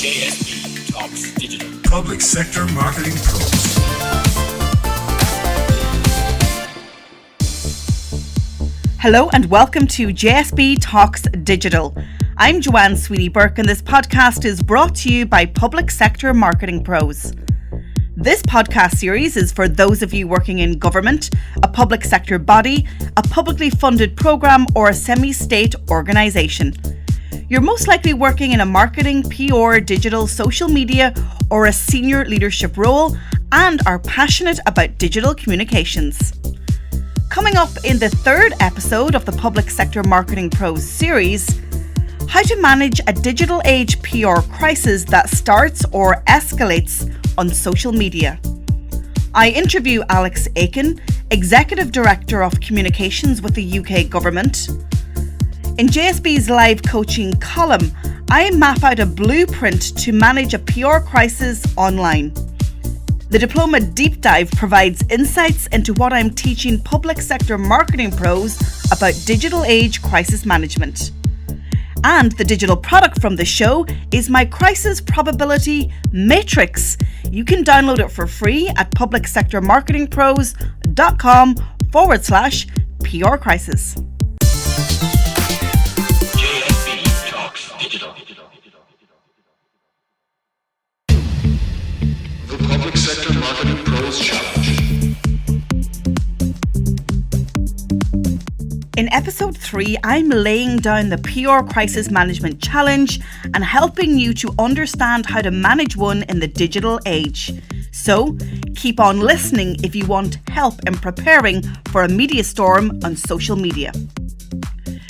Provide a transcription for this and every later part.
JSB Talks Digital. Public Sector Marketing Pros. Hello and welcome to JSB Talks Digital. I'm Joanne Sweeney-Burke and this podcast is brought to you by Public Sector Marketing Pros. This podcast series is for those of you working in government, a public sector body, a publicly funded programme or a semi-state organisation. You're most likely working in a marketing, PR, digital, social media or a senior leadership role and are passionate about digital communications. Coming up in the third episode of the Public Sector Marketing Pros series, how to manage a digital age PR crisis that starts or escalates on social media. I interview Alex Aiken, Executive Director of Communications with the UK Government. In JSB's live coaching column, I map out a blueprint to manage a PR crisis online. The Diploma Deep Dive provides insights into what I'm teaching public sector marketing pros about digital age crisis management. And the digital product from the show is my Crisis Probability Matrix. You can download it for free at publicsectormarketingpros.com/PR crisis. JSB Talks Digital. The Public Sector Marketing Pros Challenge. In episode 3, I'm laying down the PR crisis management challenge and helping you to understand how to manage one in the digital age. So, keep on listening if you want help in preparing for a media storm on social media.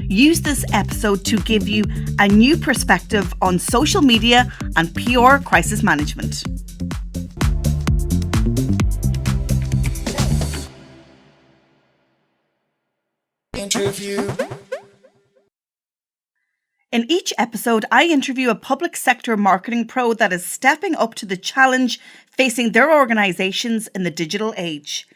Use this episode to give you a new perspective on social media and PR crisis management. Interview. In each episode, I interview a public sector marketing pro that is stepping up to the challenge facing their organisations in the digital age.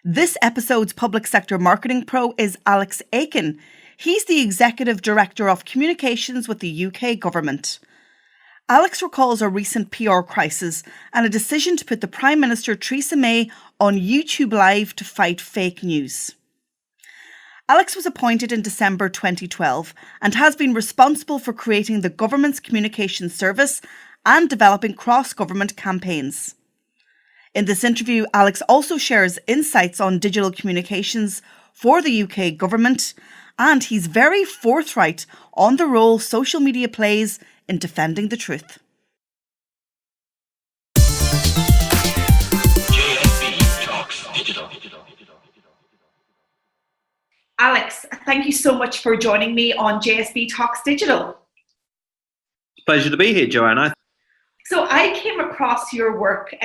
This episode's public sector marketing pro is Alex Aiken. He's the Executive Director of Communications with the UK Government. Alex recalls a recent PR crisis and a decision to put the Prime Minister Theresa May on YouTube Live to fight fake news. Alex was appointed in December 2012 and has been responsible for creating the government's communications service and developing cross-government campaigns. In this interview, Alex also shares insights on digital communications for the UK government, and he's very forthright on the role social media plays in defending the truth. JSB Talks Digital. Alex, thank you so much for joining me on JSB Talks Digital. Pleasure to be here, Joanna. So I came across your work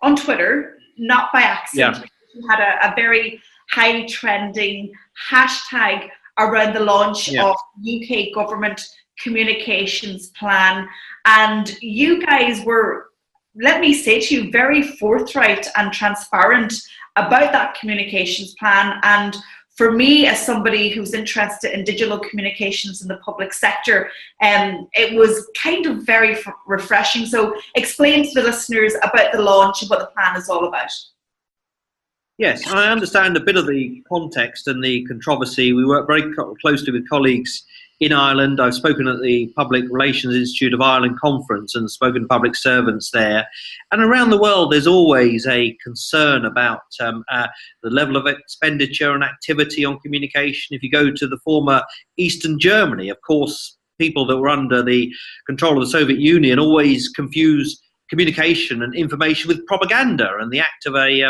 on Twitter, not by accident. Yeah. You had a very high trending hashtag around the launch of UK government communications plan. And you guys were, let me say to you, very forthright and transparent about that communications plan. And for me, as somebody who's interested in digital communications in the public sector, it was kind of very refreshing. So explain to the listeners about the launch and what the plan is all about. Yes, I understand a bit of the context and the controversy. We work very closely with colleagues in Ireland. I've spoken at the Public Relations Institute of Ireland conference and spoken to public servants there. And around the world, there's always a concern about the level of expenditure and activity on communication. If you go to the former Eastern Germany, of course, people that were under the control of the Soviet Union always confuse communication and information with propaganda and the act of a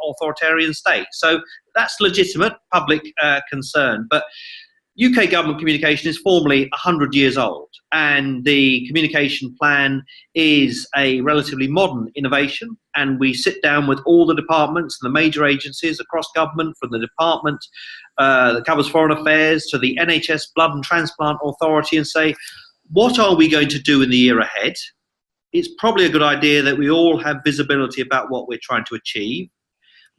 authoritarian state. So that's legitimate public concern. But UK government communication is formally 100 years old, and the communication plan is a relatively modern innovation, and we sit down with all the departments and the major agencies across government, from the department that covers foreign affairs to the NHS Blood and Transplant Authority, and say, what are we going to do in the year ahead? It's probably a good idea that we all have visibility about what we're trying to achieve.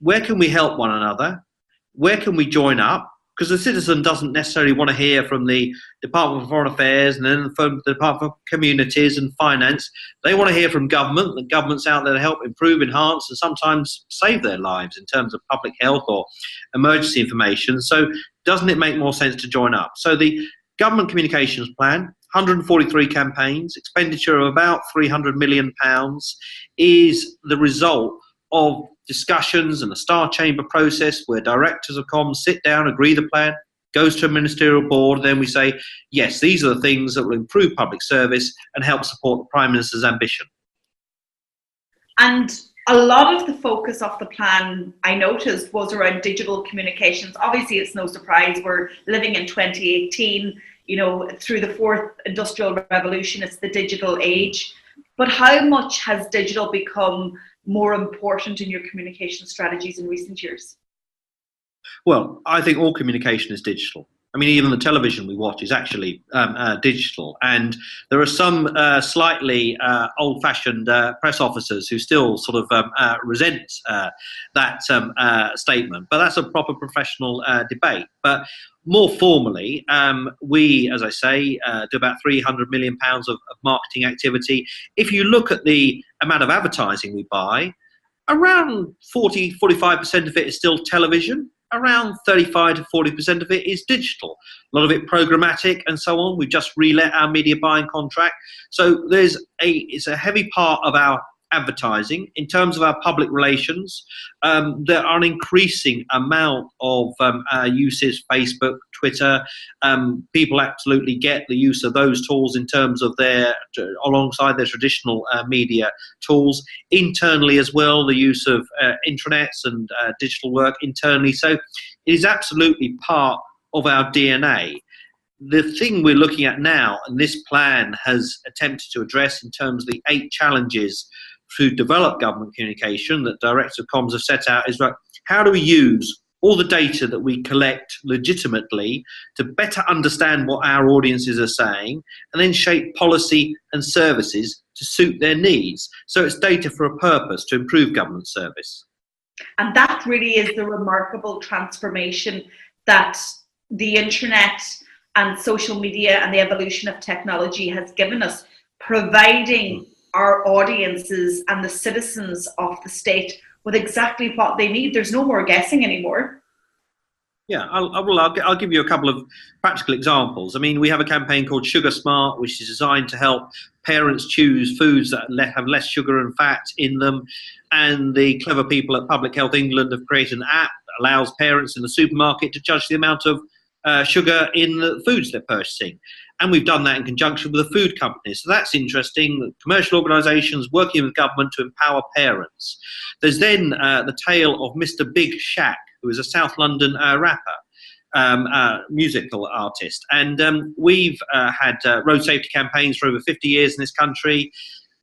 Where can we help one another? Where can we join up? because the citizen doesn't necessarily want to hear from the Department of Foreign Affairs and then from the Department of Communities and Finance. They want to hear from government. The government's out there to help improve, enhance, and sometimes save their lives in terms of public health or emergency information. So doesn't it make more sense to join up? So the Government Communications Plan, 143 campaigns, expenditure of about £300 million, is the result of discussions and a star chamber process where directors of comms sit down, agree the plan, goes to a ministerial board, then we say, yes, these are the things that will improve public service and help support the Prime Minister's ambition. And a lot of the focus of the plan, I noticed, was around digital communications. Obviously, it's no surprise we're living in 2018, through the fourth industrial revolution, it's the digital age. But how much has digital become more important in your communication strategies in recent years? Well, I think all communication is digital. I mean, even the television we watch is actually digital. And there are some slightly old-fashioned press officers who still sort of resent that statement. But that's a proper professional debate. But more formally, we, as I say, do about £300 million of marketing activity. If you look at the amount of advertising we buy, around 45% of it is still television. Around 35 to 40% of it is digital. A lot of it programmatic and so on. We've just relet our media buying contract. So it's a heavy part of our advertising. In terms of our public relations, there are an increasing amount of uses, Facebook, Twitter. People absolutely get the use of those tools in terms of alongside their traditional media tools. Internally as well, the use of intranets and digital work internally. So it is absolutely part of our DNA. The thing we're looking at now, and this plan has attempted to address in terms of the 8 challenges to develop government communication that Director of Comms have set out, is how do we use all the data that we collect legitimately to better understand what our audiences are saying and then shape policy and services to suit their needs. So it's data for a purpose, to improve government service. And that really is the remarkable transformation that the internet and social media and the evolution of technology has given us, providing our audiences and the citizens of the state with exactly what they need. There's no more guessing anymore. Yeah, I'll give you a couple of practical examples. I mean, we have a campaign called Sugar Smart, which is designed to help parents choose foods that have less sugar and fat in them. And the clever people at Public Health England have created an app that allows parents in the supermarket to judge the amount of sugar in the foods they're purchasing. And we've done that in conjunction with the food companies. So that's interesting. Commercial organisations working with government to empower parents. There's then the tale of Mr. Big Shaq, who is a South London rapper, musical artist. And we've had road safety campaigns for over 50 years in this country.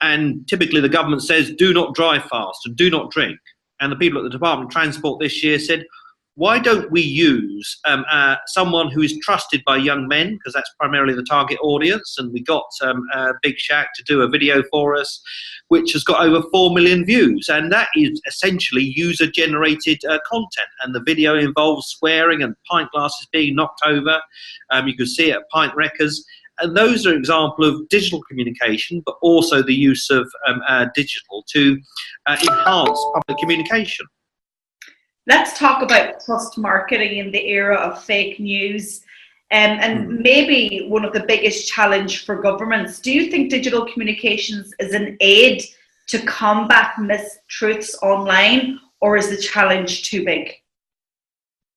And typically the government says, do not drive fast and do not drink. And the people at the Department of Transport this year said, why don't we use someone who is trusted by young men, because that's primarily the target audience, and we got Big Shaq to do a video for us, which has got over 4 million views, and that is essentially user-generated content, and the video involves swearing and pint glasses being knocked over. You can see it at Pint Wreckers. And those are an example of digital communication, but also the use of digital to enhance public communication. Let's talk about trust marketing in the era of fake news, and maybe one of the biggest challenge for governments. Do you think digital communications is an aid to combat mistruths online, or is the challenge too big?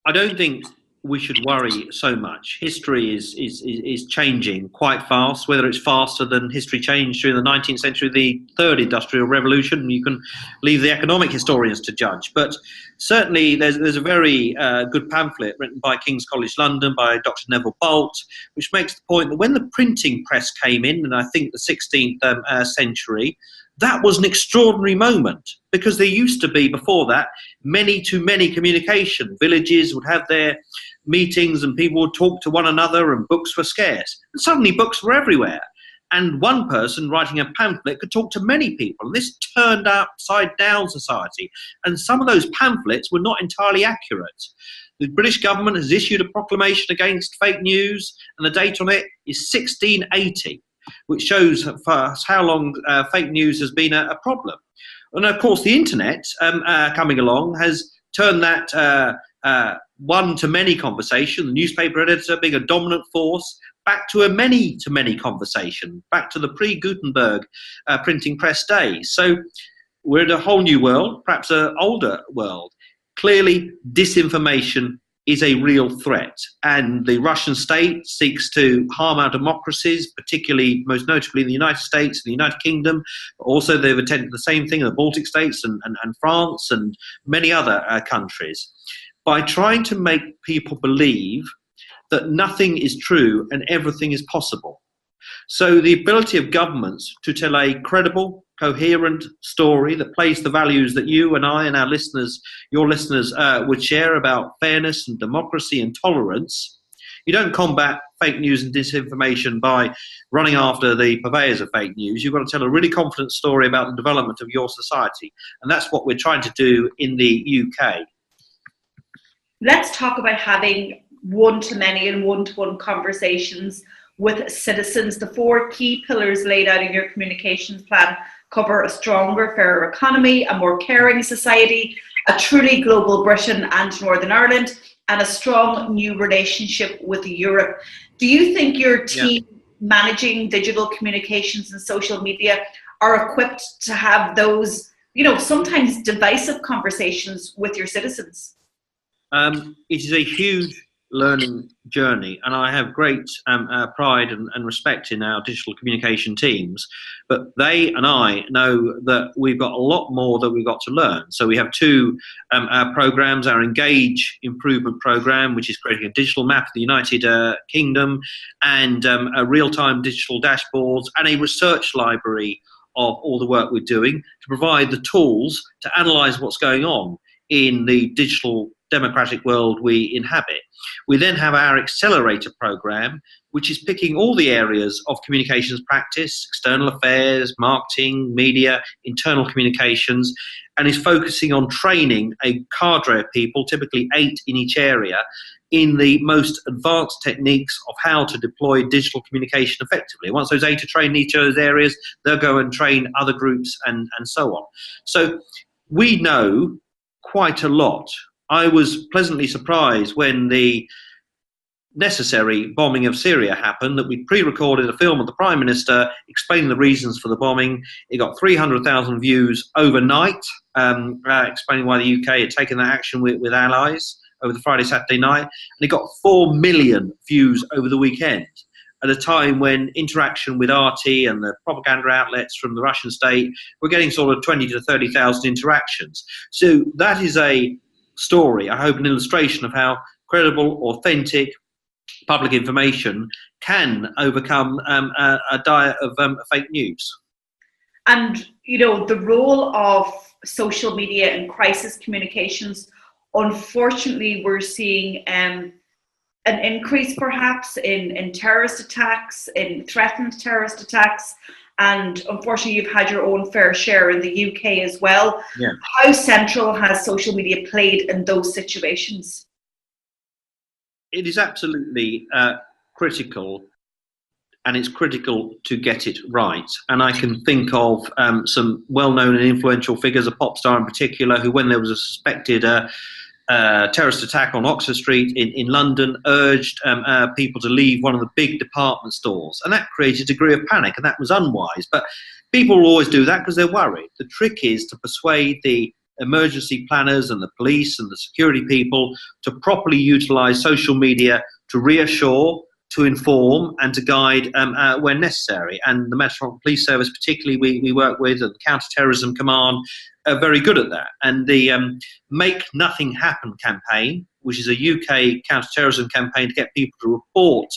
I don't think we should worry so much. History is changing quite fast, whether it's faster than history changed during the 19th century, the third industrial revolution. You can leave the economic historians to judge. But certainly there's a very good pamphlet written by King's College London by Dr. Neville Bolt, which makes the point that when the printing press came in I think the 16th century, that was an extraordinary moment, because there used to be, before that, many-to-many communication. Villages would have their meetings and people would talk to one another and books were scarce. And suddenly books were everywhere. And one person writing a pamphlet could talk to many people. And this turned upside down society. And some of those pamphlets were not entirely accurate. The British government has issued a proclamation against fake news, and the date on it is 1680, which shows for us how long fake news has been a problem. And of course, the internet coming along has turned that one-to-many conversation, the newspaper editor being a dominant force, back to a many-to-many conversation, back to the pre-Gutenberg printing press days. So we're in a whole new world, perhaps an older world. Clearly, disinformation is a real threat, and the Russian state seeks to harm our democracies, particularly, most notably, in the United States and the United Kingdom. But also, they've attempted the same thing in the Baltic states and France and many other countries, by trying to make people believe that nothing is true and everything is possible. So the ability of governments to tell a credible, coherent story that plays the values that you and I and our listeners, your listeners, would share about fairness and democracy and tolerance. You don't combat fake news and disinformation by running after the purveyors of fake news. You've got to tell a really confident story about the development of your society. And that's what we're trying to do in the UK. Let's talk about having one-to-many and one-to-one conversations with citizens. The 4 key pillars laid out in your communications plan cover a stronger, fairer economy, a more caring society, a truly global Britain and Northern Ireland, and a strong new relationship with Europe. Do you think your team managing digital communications and social media are equipped to have those, sometimes divisive conversations with your citizens? It is a huge learning journey, and I have great pride and respect in our digital communication teams, but they and I know that we've got a lot more that we've got to learn. So we have 2 programs: our Engage improvement program, which is creating a digital map of the United Kingdom, and a real-time digital dashboards, and a research library of all the work we're doing to provide the tools to analyse what's going on in the digital democratic world we inhabit. We then have our accelerator program, which is picking all the areas of communications practice, external affairs, marketing, media, internal communications, and is focusing on training a cadre of people, typically 8 in each area, in the most advanced techniques of how to deploy digital communication effectively. Once those 8 are trained in each of those areas, they'll go and train other groups and so on. So we know quite a lot. I was pleasantly surprised when the necessary bombing of Syria happened that we pre-recorded a film of the Prime Minister explaining the reasons for the bombing. It got 300,000 views overnight, explaining why the UK had taken that action with allies over the Friday, Saturday night. And it got 4 million views over the weekend, at a time when interaction with RT and the propaganda outlets from the Russian state were getting sort of 20 to 30,000 interactions. So that is a story, I hope, an illustration of how credible, authentic public information can overcome a diet of fake news. And, the role of social media and crisis communications, unfortunately, we're seeing an increase perhaps in terrorist attacks, in threatened terrorist attacks. And unfortunately, you've had your own fair share in the UK as well. Yeah. How central has social media played in those situations? It is absolutely critical, and it's critical to get it right. And I can think of some well-known and influential figures, a pop star in particular, who, when there was a suspected terrorist attack on Oxford Street in London, urged people to leave one of the big department stores. And that created a degree of panic, and that was unwise. But people will always do that because they're worried. The trick is to persuade the emergency planners and the police and the security people to properly utilise social media to reassure, to inform, and to guide when necessary. And the Metropolitan Police Service, particularly, we work with, and the Counter-Terrorism Command, are very good at that. And the Make Nothing Happen campaign, which is a UK counter-terrorism campaign to get people to report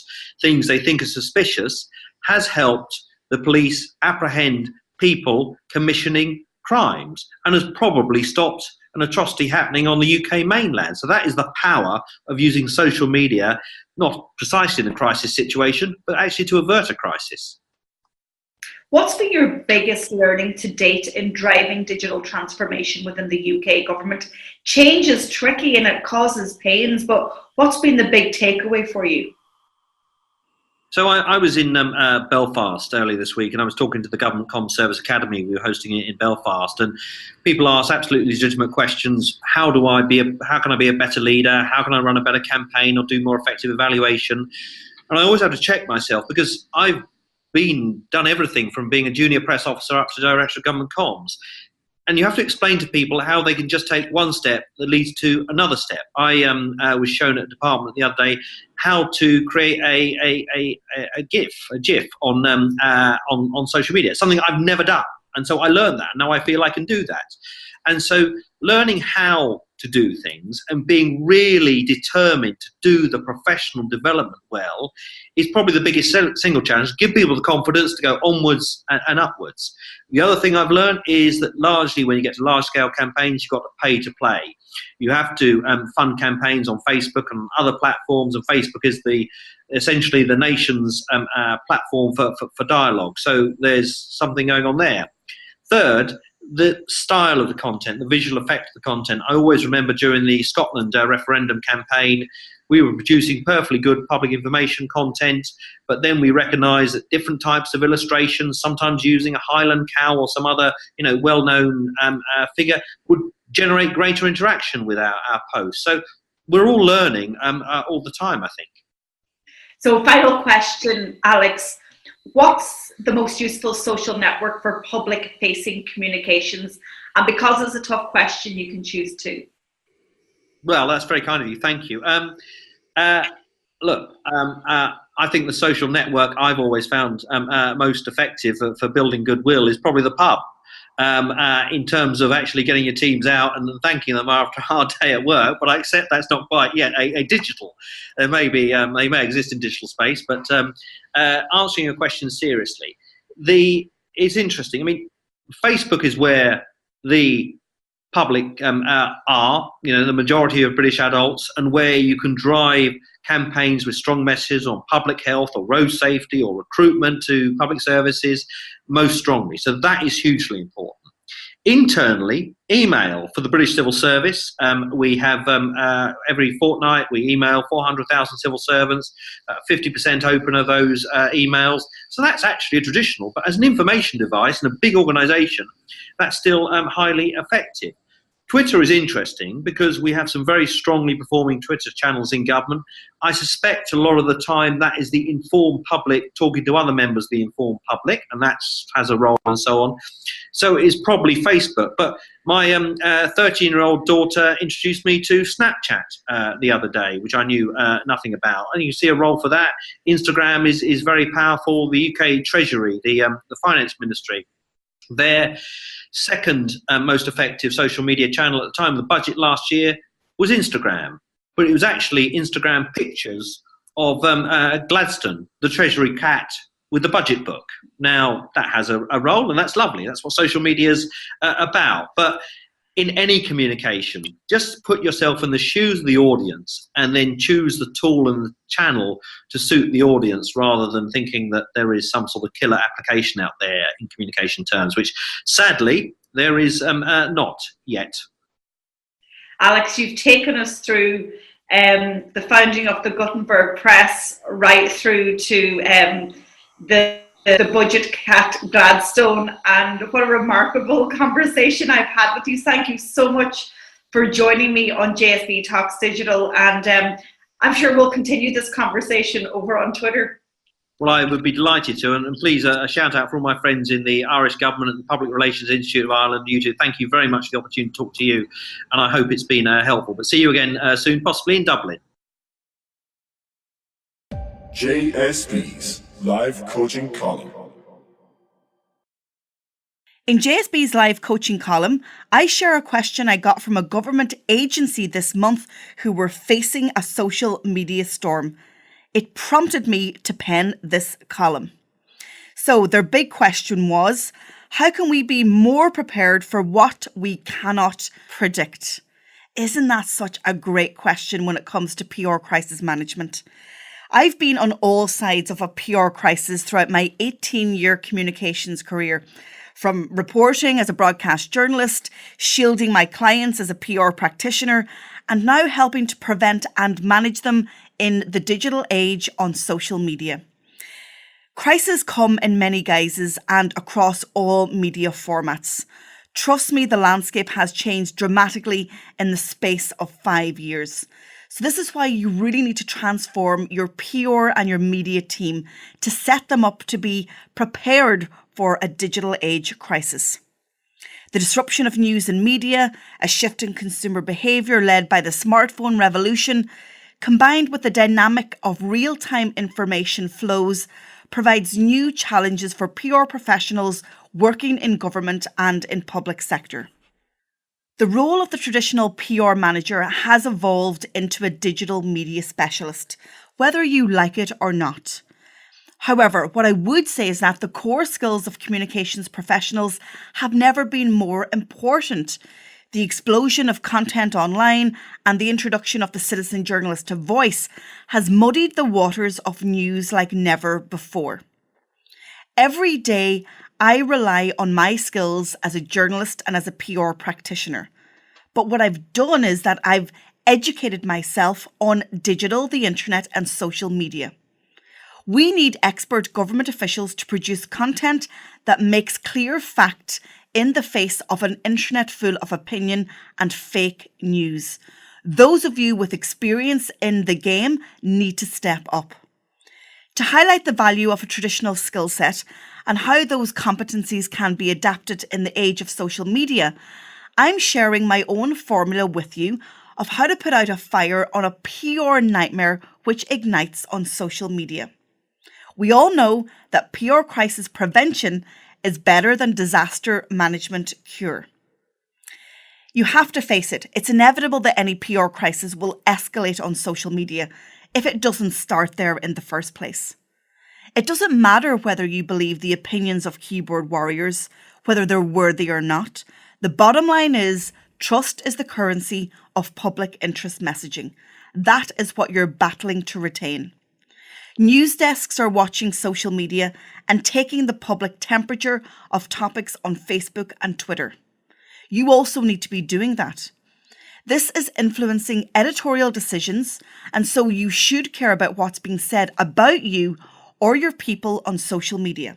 things they think are suspicious, has helped the police apprehend people commissioning crimes and has probably stopped an atrocity happening on the UK mainland. So that is the power of using social media, not precisely in a crisis situation, but actually to avert a crisis. What's been your biggest learning to date in driving digital transformation within the UK government? Change is tricky and it causes pains, but what's been the big takeaway for you? So I was in Belfast earlier this week, and I was talking to the Government Comm Service Academy. We were hosting it in Belfast, and people ask absolutely legitimate questions. How can I be a better leader? How can I run a better campaign or do more effective evaluation? And I always have to check myself, because I've done everything from being a junior press officer up to director of government comms. And you have to explain to people how they can just take one step that leads to another step. I was shown at a department the other day how to create a GIF on social media, something I've never done. And so I learned that. Now I feel I can do that. And so learning how to do things and being really determined to do the professional development well is probably the biggest single challenge. Give people the confidence to go onwards and upwards. The other thing I've learned is that largely when you get to large-scale campaigns, you've got to pay to play. You have to fund campaigns on Facebook and other platforms, and Facebook is essentially the nation's platform for dialogue. So there's something going on there. Third, the style of the content, the visual effect of the content. I always remember during the Scotland referendum campaign, we were producing perfectly good public information content, but then we recognised that different types of illustrations, sometimes using a Highland cow or some other well-known figure, would generate greater interaction with our posts. So we're all learning all the time, I think. So final question, Alex. What's the most useful social network for public-facing communications? And because it's a tough question, you can choose two. Well, that's very kind of you. Thank you. I think the social network I've always found most effective for building goodwill is probably the pub. In terms of actually getting your teams out and thanking them after a hard day at work, but I accept that's not quite yet a digital. There may be, they may exist in digital space, but answering your question seriously, it's interesting. I mean, Facebook is where the public are, the majority of British adults, and where you can drive campaigns with strong messages on public health or road safety or recruitment to public services most strongly. So that is hugely important. Internally, email for the British Civil Service. We have every fortnight we email 400,000 civil servants, 50% open of those emails. So that's actually a traditional, but as an information device in a big organisation, that's still highly effective. Twitter is interesting because we have some very strongly performing Twitter channels in government. I suspect a lot of the time that is the informed public talking to other members of the informed public, and that has a role and so on. So it is probably Facebook. But my 13-year-old daughter introduced me to Snapchat the other day, which I knew nothing about. And you see a role for that. Instagram is very powerful. The UK Treasury, the Finance Ministry, their second most effective social media channel at the time of the budget last year was Instagram, but it was actually Instagram pictures of Gladstone, the Treasury cat, with the budget book. Now that has a role, and that's lovely. That's what social media is about. But in any communication, just put yourself in the shoes of the audience and then choose the tool and the channel to suit the audience, rather than thinking that there is some sort of killer application out there in communication terms, which sadly there is not yet. Alex, you've taken us through the founding of the Gutenberg Press right through to the budget cat Gladstone, and what a remarkable conversation I've had with you. Thank you so much for joining me on JSB Talks Digital, and I'm sure we'll continue this conversation over on Twitter. Well, I would be delighted to, and please a shout out for all my friends in the Irish Government and the Public Relations Institute of Ireland. You too, thank you very much for the opportunity to talk to you, and I hope it's been helpful. But see you again soon, possibly in Dublin. JSB's Live Coaching Column. In JSB's live coaching column, I share a question I got from a government agency this month who were facing a social media storm. It prompted me to pen this column. So their big question was, how can we be more prepared for what we cannot predict? Isn't that such a great question when it comes to PR crisis management? I've been on all sides of a PR crisis throughout my 18-year communications career, from reporting as a broadcast journalist, shielding my clients as a PR practitioner, and now helping to prevent and manage them in the digital age on social media. Crises come in many guises and across all media formats. Trust me, the landscape has changed dramatically in the space of 5 years. So this is why you really need to transform your PR and your media team to set them up to be prepared for a digital age crisis. The disruption of news and media, a shift in consumer behaviour led by the smartphone revolution, combined with the dynamic of real-time information flows, provides new challenges for PR professionals working in government and in public sector. The role of the traditional PR manager has evolved into a digital media specialist, whether you like it or not. However, what I would say is that the core skills of communications professionals have never been more important. The explosion of content online and the introduction of the citizen journalist voice has muddied the waters of news like never before. Every day, I rely on my skills as a journalist and as a PR practitioner. But what I've done is that I've educated myself on digital, the internet, and social media. We need expert government officials to produce content that makes clear fact in the face of an internet full of opinion and fake news. Those of you with experience in the game need to step up. To highlight the value of a traditional skill set and how those competencies can be adapted in the age of social media, I'm sharing my own formula with you of how to put out a fire on a PR nightmare which ignites on social media. We all know that PR crisis prevention is better than disaster management cure. You have to face it. It's inevitable that any PR crisis will escalate on social media if it doesn't start there in the first place. It doesn't matter whether you believe the opinions of keyboard warriors, whether they're worthy or not. The bottom line is trust is the currency of public interest messaging. That is what you're battling to retain. News desks are watching social media and taking the public temperature of topics on Facebook and Twitter. You also need to be doing that. This is influencing editorial decisions, and so you should care about what's being said about you or your people on social media.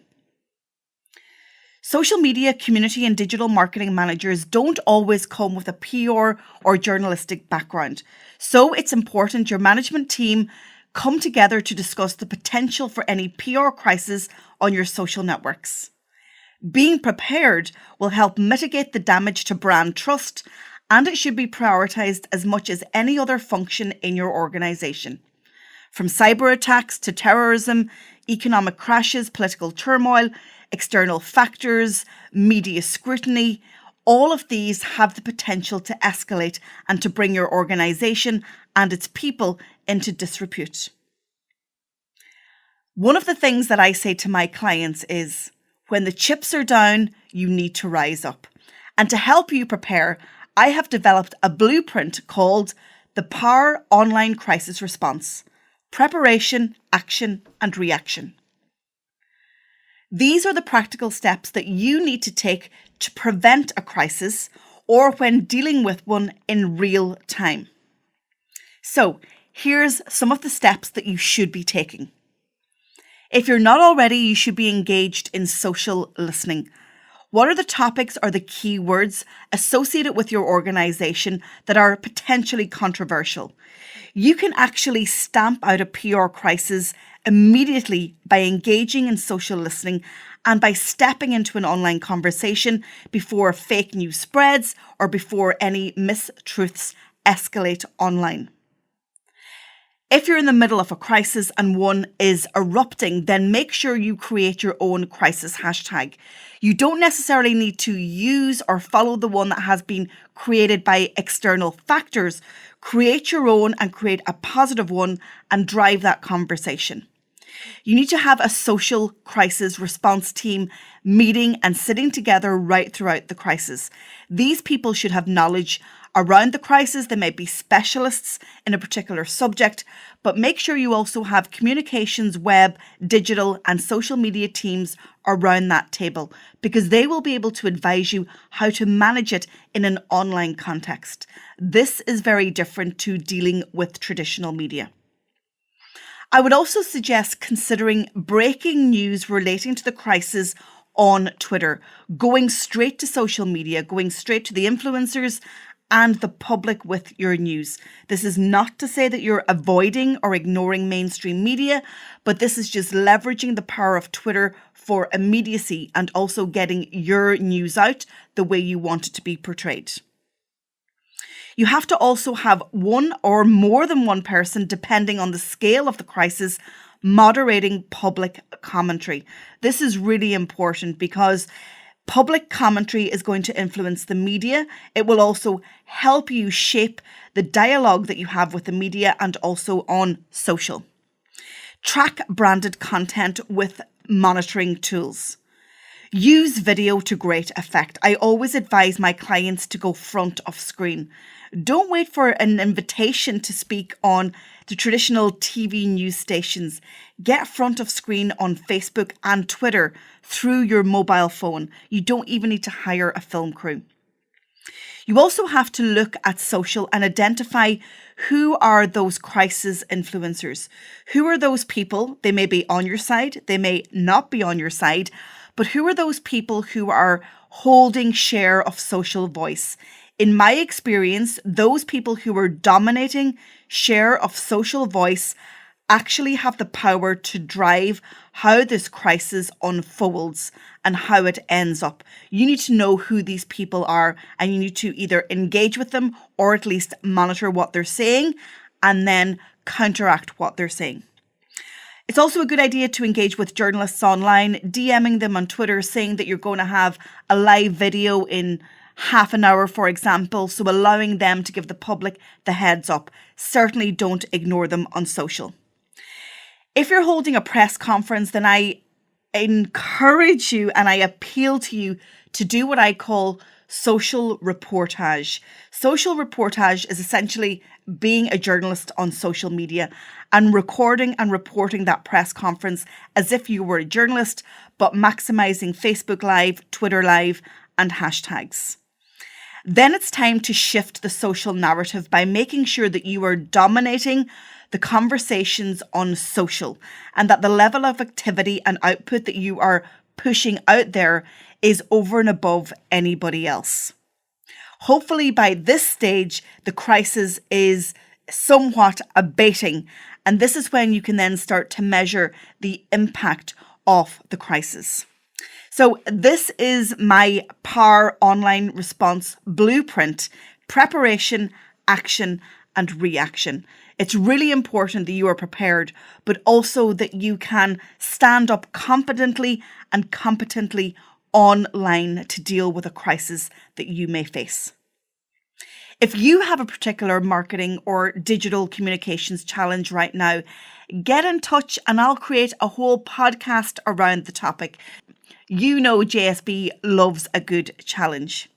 Social media, community and digital marketing managers don't always come with a PR or journalistic background. So it's important your management team come together to discuss the potential for any PR crisis on your social networks. Being prepared will help mitigate the damage to brand trust, and it should be prioritised as much as any other function in your organisation. From cyber attacks to terrorism, economic crashes, political turmoil, external factors, media scrutiny, all of these have the potential to escalate and to bring your organisation and its people into disrepute. One of the things that I say to my clients is, when the chips are down, you need to rise up. And to help you prepare, I have developed a blueprint called the Power Online Crisis Response: Preparation, Action and Reaction. These are the practical steps that you need to take to prevent a crisis or when dealing with one in real time. So, here's some of the steps that you should be taking. If you're not already, you should be engaged in social listening. What are the topics or the keywords associated with your organisation that are potentially controversial? You can actually stamp out a PR crisis immediately by engaging in social listening and by stepping into an online conversation before fake news spreads or before any mistruths escalate online. If you're in the middle of a crisis and one is erupting, then make sure you create your own crisis hashtag. You don't necessarily need to use or follow the one that has been created by external factors. Create your own and create a positive one and drive that conversation. You need to have a social crisis response team meeting and sitting together right throughout the crisis. These people should have knowledge around the crisis. They may be specialists in a particular subject, but make sure you also have communications, web, digital, and social media teams around that table, because they will be able to advise you how to manage it in an online context. This is very different to dealing with traditional media. I would also suggest considering breaking news relating to the crisis on Twitter, going straight to social media, going straight to the influencers and the public with your news. This is not to say that you're avoiding or ignoring mainstream media, but this is just leveraging the power of Twitter for immediacy and also getting your news out the way you want it to be portrayed. You have to also have one or more than one person, depending on the scale of the crisis, moderating public commentary. This is really important because public commentary is going to influence the media. It will also help you shape the dialogue that you have with the media and also on social. Track branded content with monitoring tools. Use video to great effect. I always advise my clients to go front of screen. Don't wait for an invitation to speak on the traditional TV news stations. Get front of screen on Facebook and Twitter through your mobile phone. You don't even need to hire a film crew. You also have to look at social and identify who are those crisis influencers. Who are those people? They may be on your side, they may not be on your side, but who are those people who are holding share of social voice? In my experience, those people who are dominating share of social voice actually have the power to drive how this crisis unfolds and how it ends up. You need to know who these people are, and you need to either engage with them or at least monitor what they're saying and then counteract what they're saying. It's also a good idea to engage with journalists online, DMing them on Twitter, saying that you're going to have a live video in half an hour, for example, so allowing them to give the public the heads up. Certainly don't ignore them on social. If you're holding a press conference, then I encourage you and I appeal to you to do what I call social reportage. Social reportage is essentially being a journalist on social media and recording and reporting that press conference as if you were a journalist, but maximizing Facebook Live, Twitter Live, and hashtags. Then it's time to shift the social narrative by making sure that you are dominating the conversations on social and that the level of activity and output that you are pushing out there is over and above anybody else. Hopefully by this stage, the crisis is somewhat abating, and this is when you can then start to measure the impact of the crisis. So this is my POWER online response blueprint: preparation, action, and reaction. It's really important that you are prepared, but also that you can stand up confidently and competently online to deal with a crisis that you may face. If you have a particular marketing or digital communications challenge right now, get in touch and I'll create a whole podcast around the topic. You know JSB loves a good challenge.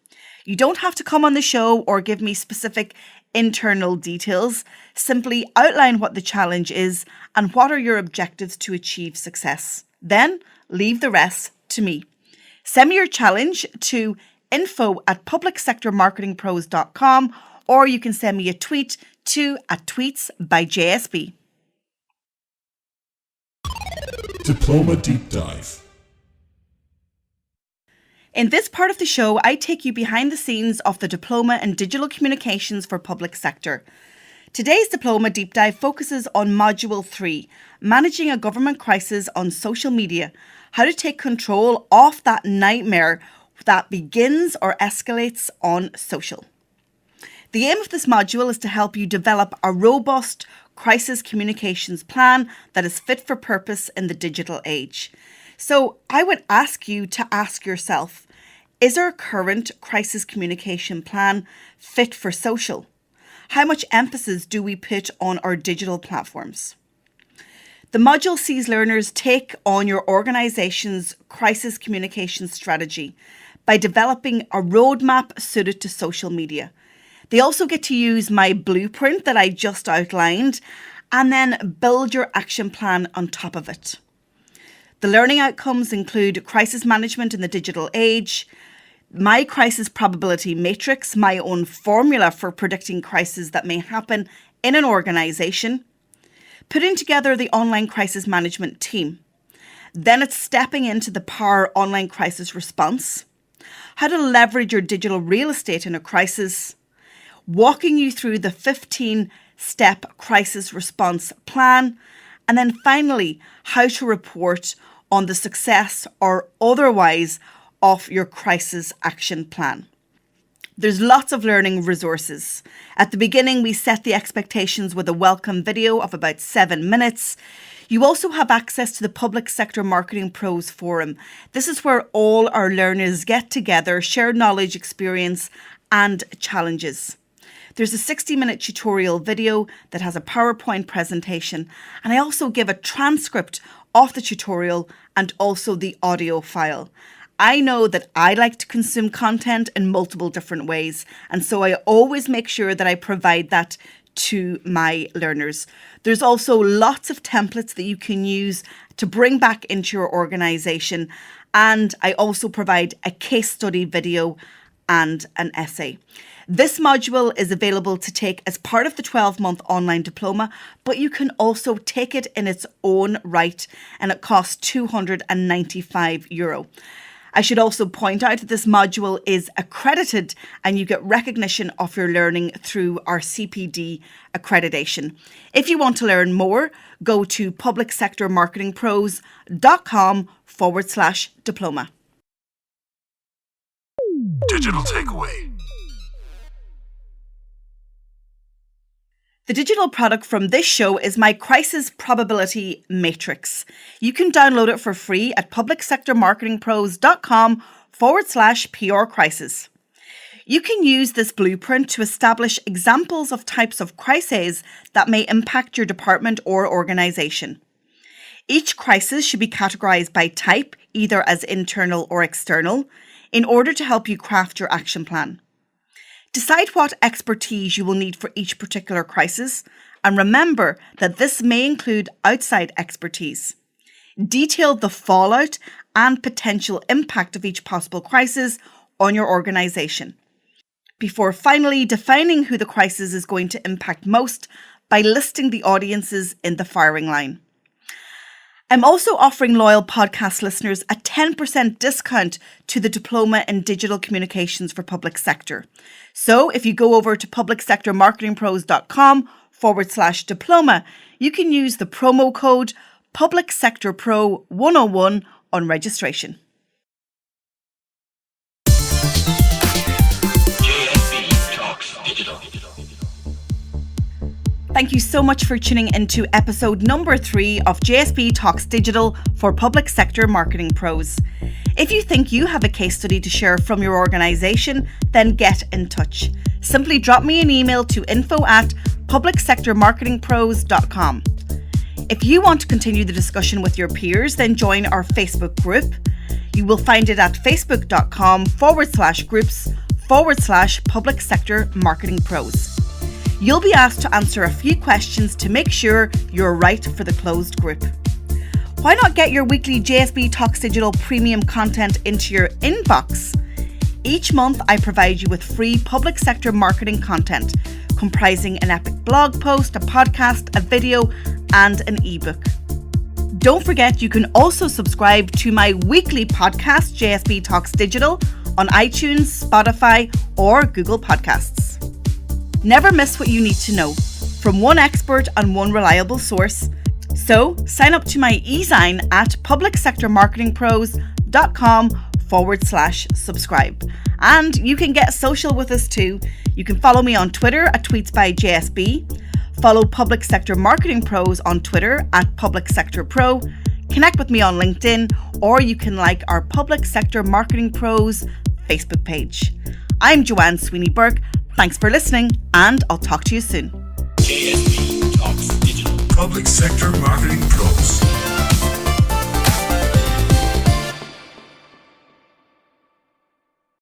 You don't have to come on the show or give me specific internal details. Simply outline what the challenge is and what are your objectives to achieve success. Then leave the rest to me. Send me your challenge to info@publicsectormarketingpros.com, or you can send me a tweet to @tweetsbyJSB. Diploma Deep Dive. In this part of the show, I take you behind the scenes of the Diploma in Digital Communications for Public Sector. Today's Diploma Deep Dive focuses on Module 3, Managing a Government Crisis on Social Media, how to take control of that nightmare that begins or escalates on social. The aim of this module is to help you develop a robust crisis communications plan that is fit for purpose in the digital age. So I would ask you to ask yourself, is our current crisis communication plan fit for social? How much emphasis do we put on our digital platforms? The module sees learners take on your organisation's crisis communication strategy by developing a roadmap suited to social media. They also get to use my blueprint that I just outlined and then build your action plan on top of it. The learning outcomes include crisis management in the digital age, my crisis probability matrix, my own formula for predicting crises that may happen in an organisation, putting together the online crisis management team. Then it's stepping into the Power Online Crisis Response, how to leverage your digital real estate in a crisis, walking you through the 15-step crisis response plan, and then finally, how to report on the success or otherwise of your crisis action plan. There's lots of learning resources. At the beginning, we set the expectations with a welcome video of about 7 minutes. You also have access to the Public Sector Marketing Pros Forum. This is where all our learners get together, share knowledge, experience, and challenges. There's a 60-minute tutorial video that has a PowerPoint presentation, and I also give a transcript of the tutorial and also the audio file. I know that I like to consume content in multiple different ways, and so I always make sure that I provide that to my learners. There's also lots of templates that you can use to bring back into your organisation, and I also provide a case study video and an essay. This module is available to take as part of the 12-month online diploma, but you can also take it in its own right, and it costs €295. I should also point out that this module is accredited and you get recognition of your learning through our CPD accreditation. If you want to learn more, go to publicsectormarketingpros.com/diploma. Digital takeaway. The digital product from this show is my crisis probability matrix. You can download it for free at publicsectormarketingpros.com/PR crisis. You can use this blueprint to establish examples of types of crises that may impact your department or organisation. Each crisis should be categorised by type, either as internal or external, in order to help you craft your action plan. Decide what expertise you will need for each particular crisis, and remember that this may include outside expertise. Detail the fallout and potential impact of each possible crisis on your organisation, before finally defining who the crisis is going to impact most by listing the audiences in the firing line. I'm also offering loyal podcast listeners a 10% discount to the Diploma in Digital Communications for Public Sector. So if you go over to publicsectormarketingpros.com/diploma, you can use the promo code PublicSectorPro101 on registration. JSB Talks Digital. Thank you so much for tuning into episode number 3 of JSB Talks Digital for Public Sector Marketing Pros. If you think you have a case study to share from your organisation, then get in touch. Simply drop me an email to info@publicsectormarketingpros.com. If you want to continue the discussion with your peers, then join our Facebook group. You will find it at facebook.com/groups/Public Sector Marketing Pros. You'll be asked to answer a few questions to make sure you're right for the closed group. Why not get your weekly JSB Talks Digital premium content into your inbox? Each month, I provide you with free public sector marketing content, comprising an epic blog post, a podcast, a video, and an ebook. Don't forget, you can also subscribe to my weekly podcast, JSB Talks Digital, on iTunes, Spotify, or Google Podcasts. Never miss what you need to know from one expert and one reliable source. So sign up to my e-sign at publicsectormarketingpros.com/subscribe. And you can get social with us too. You can follow me on Twitter at tweetsbyJSB, follow Public Sector Marketing Pros on Twitter at Public Sector Pro, connect with me on LinkedIn, or you can like our Public Sector Marketing Pros Facebook page. I'm Joanne Sweeney Burke. Thanks for listening, and I'll talk to you soon. JSB Talks Digital. Public Sector Marketing Pros.